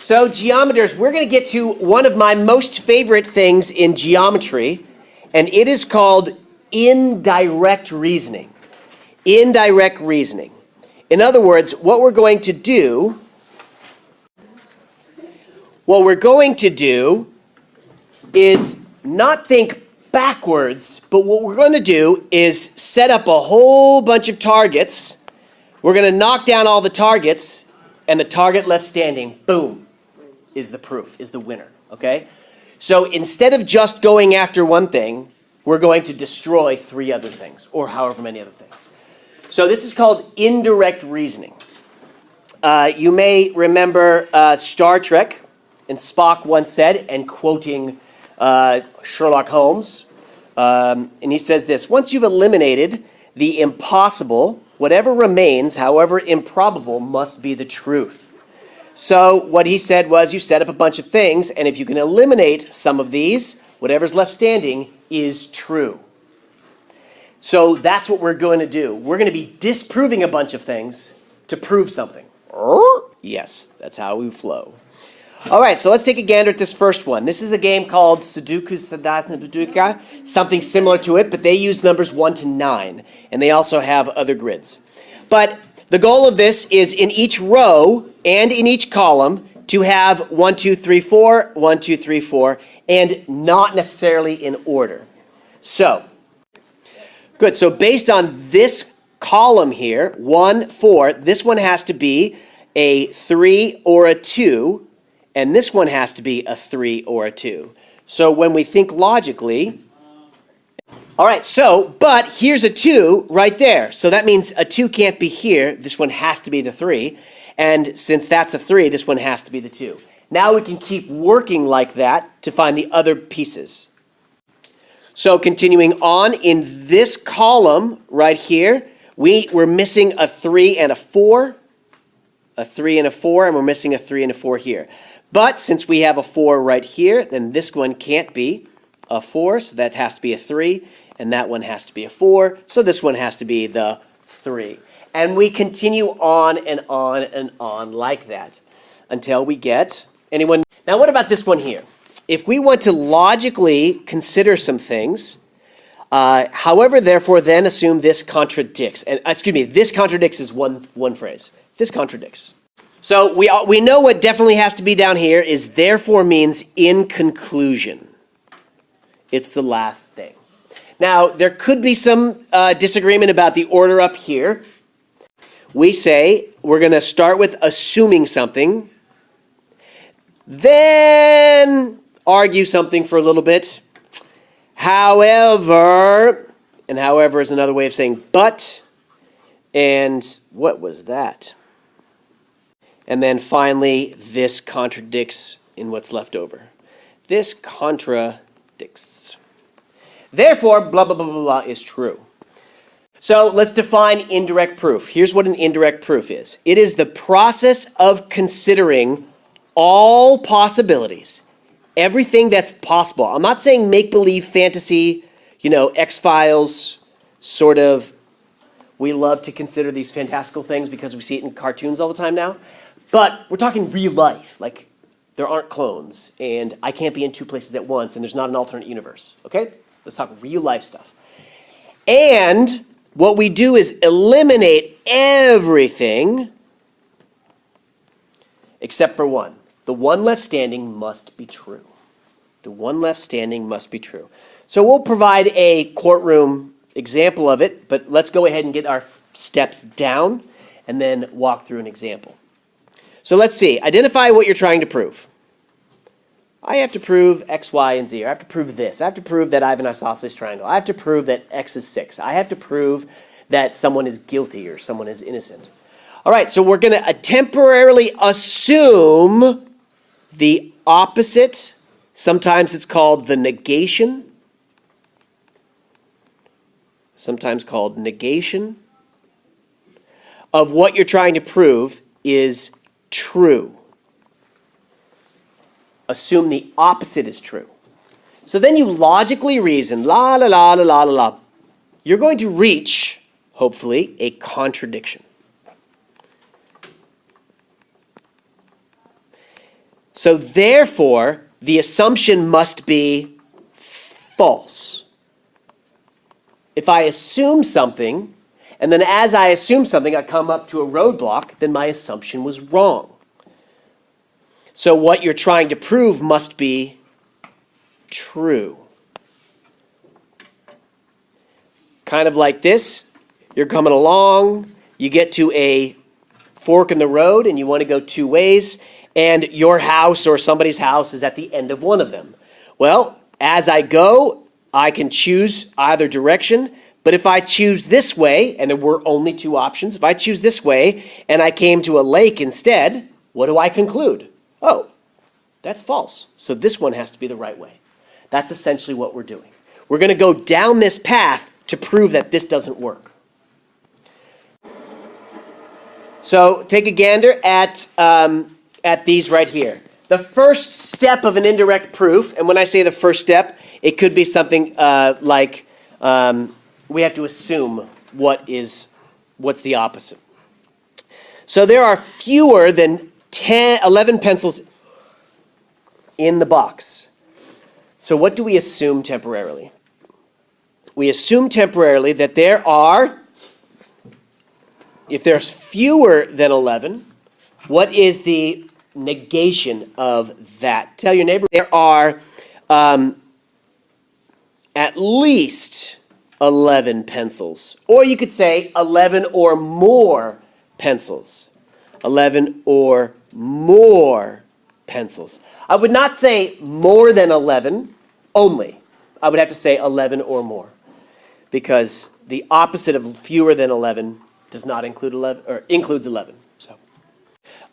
So geometers, we're going to get to one of my most favorite things in geometry, and it is called indirect reasoning. Indirect reasoning. In other words, what we're going to do is not think backwards, but what we're going to do is set up a whole bunch of targets. We're going to knock down all the targets, and the target left standing, boom, is the proof, is the winner, okay? So instead of just going after one thing, we're going to destroy 3 other things, or however many other things. So this is called indirect reasoning. You may remember Star Trek, and Spock once said, and quoting Sherlock Holmes, and he says this: once you've eliminated the impossible, whatever remains, however improbable, must be the truth. So what he said was, you set up a bunch of things, and if you can eliminate some of these, whatever's left standing is true. So that's what we're going to do. We're going to be disproving a bunch of things to prove something. Yes, that's how we flow. All right, so let's take a gander at this first one. This is a game called Sudoku, something similar to it, but they use numbers 1 to 9, and they also have other grids. But the goal of this is in each row and in each column to have 1, 2, 3, 4, 1, 2, 3, 4, and not necessarily in order. So, good. So based on this column here, 1, 4, this one has to be a 3 or a 2, and this one has to be a 3 or a 2. So when we think logically, all right, so, but here's a 2 right there. So that means a 2 can't be here. This one has to be the 3. And since that's a 3, this one has to be the 2. Now we can keep working like that to find the other pieces. So continuing on, in this column right here, we're missing a 3 and a 4, a 3 and a 4, and we're missing a 3 and a 4 here. But since we have a 4 right here, then this one can't be a 4, so that has to be a 3, and that one has to be a 4, so this one has to be the 3. And we continue on and on and on like that until we get anyone. Now what about this one here? If we want to logically consider some things, however, therefore, then assume this contradicts. And this contradicts is one phrase. This contradicts. So we know what definitely has to be down here is therefore means in conclusion. It's the last thing. Now, there could be some disagreement about the order up here. We say we're going to start with assuming something, then argue something for a little bit. However, and however is another way of saying but, and what was that? And then finally, this contradicts in what's left over. This contradicts. Therefore, blah, blah, blah, blah, blah is true. So let's define indirect proof. Here's what an indirect proof is. It is the process of considering all possibilities, everything that's possible. I'm not saying make-believe fantasy, X-Files, sort of. We love to consider these fantastical things because we see it in cartoons all the time now. But we're talking real life, like there aren't clones, and I can't be in 2 places at once, and there's not an alternate universe, okay? Let's talk real life stuff. And what we do is eliminate everything except for one. The one left standing must be true. The one left standing must be true. So we'll provide a courtroom example of it, but let's go ahead and get our steps down and then walk through an example. So let's see. Identify what you're trying to prove. I have to prove X, Y, and Z. I have to prove this. I have to prove that I have an isosceles triangle. I have to prove that X is 6. I have to prove that someone is guilty or someone is innocent. All right, so we're going to temporarily assume the opposite. Sometimes it's called the negation. Sometimes called negation of what you're trying to prove is true. Assume the opposite is true. So then you logically reason, la la la la la la la. You're going to reach, hopefully, a contradiction. So therefore, the assumption must be false. If I assume something, and then as I assume something, I come up to a roadblock, then my assumption was wrong. So what you're trying to prove must be true. Kind of like this. You're coming along, you get to a fork in the road, and you want to go two ways, and your house or somebody's house is at the end of one of them. Well, as I go, I can choose either direction, but if I choose this way, and there were only two options, if I choose this way and I came to a lake instead, what do I conclude? Oh, that's false. So this one has to be the right way. That's essentially what we're doing. We're going to go down this path to prove that this doesn't work. So take a gander at these right here. The first step of an indirect proof, and when I say the first step, it could be something like we have to assume what's the opposite. So there are fewer than 11 pencils in the box. So what do we assume temporarily? We assume temporarily that there are, if there's fewer than 11, what is the negation of that? Tell your neighbor there are at least 11 pencils. Or you could say 11 or more pencils. 11 or more pencils. I would not say more than 11 only. I would have to say 11 or more. Because the opposite of fewer than 11 does not include 11, or includes 11. So,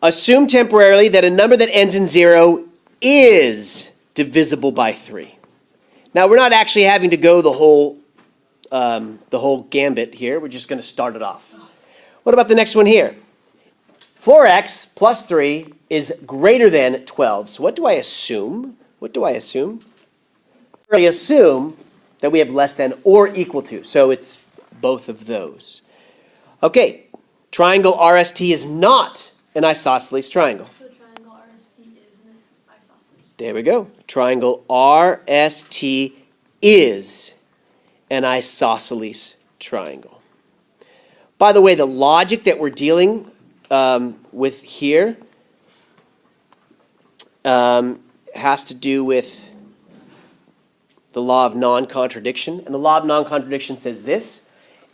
assume temporarily that a number that ends in 0 is divisible by 3. Now, we're not actually having to go the whole gambit here. We're just going to start it off. What about the next one here? 4x plus 3 is greater than 12. So what do I assume? I assume that we have less than or equal to. So it's both of those. Okay, triangle RST is not an isosceles triangle. So triangle RST is an isosceles. There we go. Triangle RST is an isosceles triangle. By the way, the logic that we're dealing with here has to do with the law of non-contradiction. And the law of non-contradiction says this: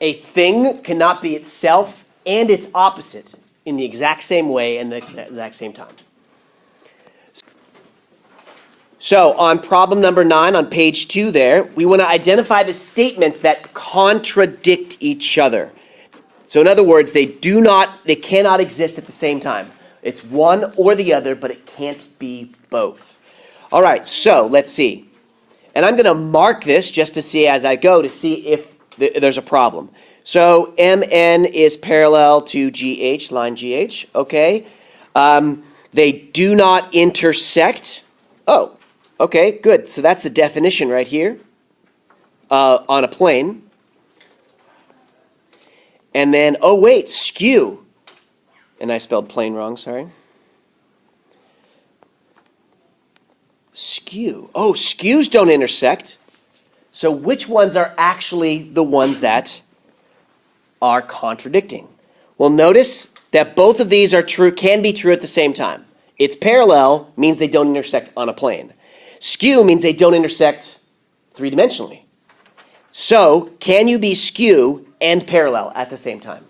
a thing cannot be itself and its opposite in the exact same way and the exact same time. So on problem number 9 on page 2 there, we want to identify the statements that contradict each other. So in other words, they cannot exist at the same time. It's one or the other, but it can't be both. All right, so let's see. And I'm going to mark this just to see as I go to see if there's a problem. So MN is parallel to GH, line GH, okay. They do not intersect. Oh, okay, good. So that's the definition right here on a plane. And then, oh wait, skew. And I spelled plane wrong, sorry. Skew. Oh, skews don't intersect. So which ones are actually the ones that are contradicting? Well, notice that both of these are true, can be true at the same time. It's parallel means they don't intersect on a plane. Skew means they don't intersect three-dimensionally. So, can you be skew and parallel at the same time?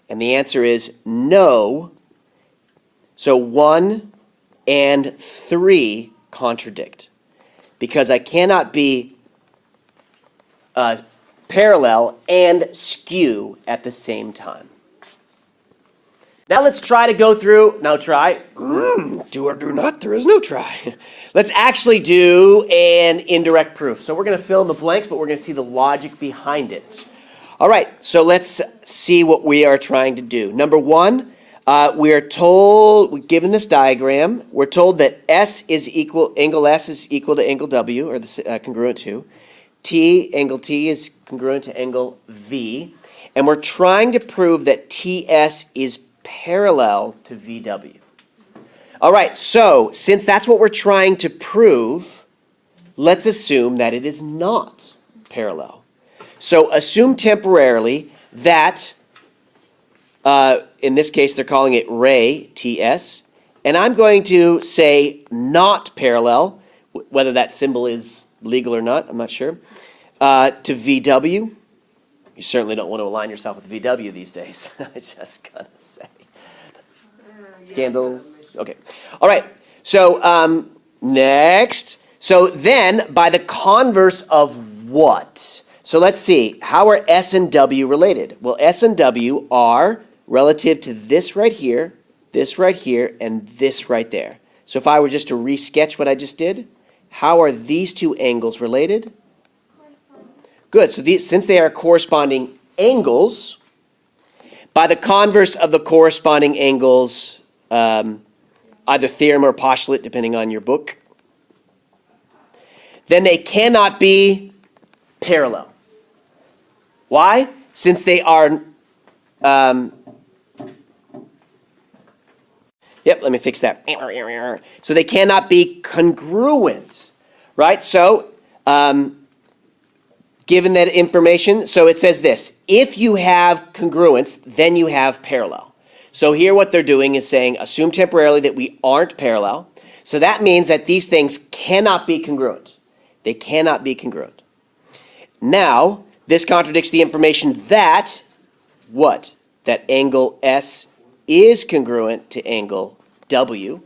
And the answer is no. So 1 and 3 contradict. Because I cannot be parallel and skew at the same time. Now let's try to go through, do or do not, there is no try. Let's actually do an indirect proof. So we're going to fill in the blanks, but we're going to see the logic behind it. All right, so let's see what we are trying to do. Number 1, we are told, given this diagram, we're told that angle S is equal to angle W, or congruent to. Angle T is congruent to angle V. And we're trying to prove that TS is parallel to VW. All right, so since that's what we're trying to prove, let's assume that it is not parallel. So assume temporarily that, in this case, they're calling it ray, TS, and I'm going to say not parallel, whether that symbol is legal or not, I'm not sure, to VW. You certainly don't want to align yourself with VW these days, I just gotta say. Scandals, okay. All right, so next. So then, by the converse of what? So let's see, how are S and W related? Well, S and W are relative to this right here, and this right there. So if I were just to re-sketch what I just did, how are these two angles related? Good, so these, since they are corresponding angles, by the converse of the corresponding angles, either theorem or postulate, depending on your book, then they cannot be parallel. Why? Since they are, yep, let me fix that. So they cannot be congruent, right? So, given that information, so it says this, if you have congruence, then you have parallel. So here what they're doing is saying, assume temporarily that we aren't parallel. So that means that these things cannot be congruent. They cannot be congruent. Now, this contradicts the information that, what? That angle S is congruent to angle W.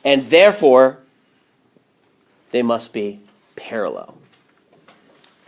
And therefore, they must be parallel.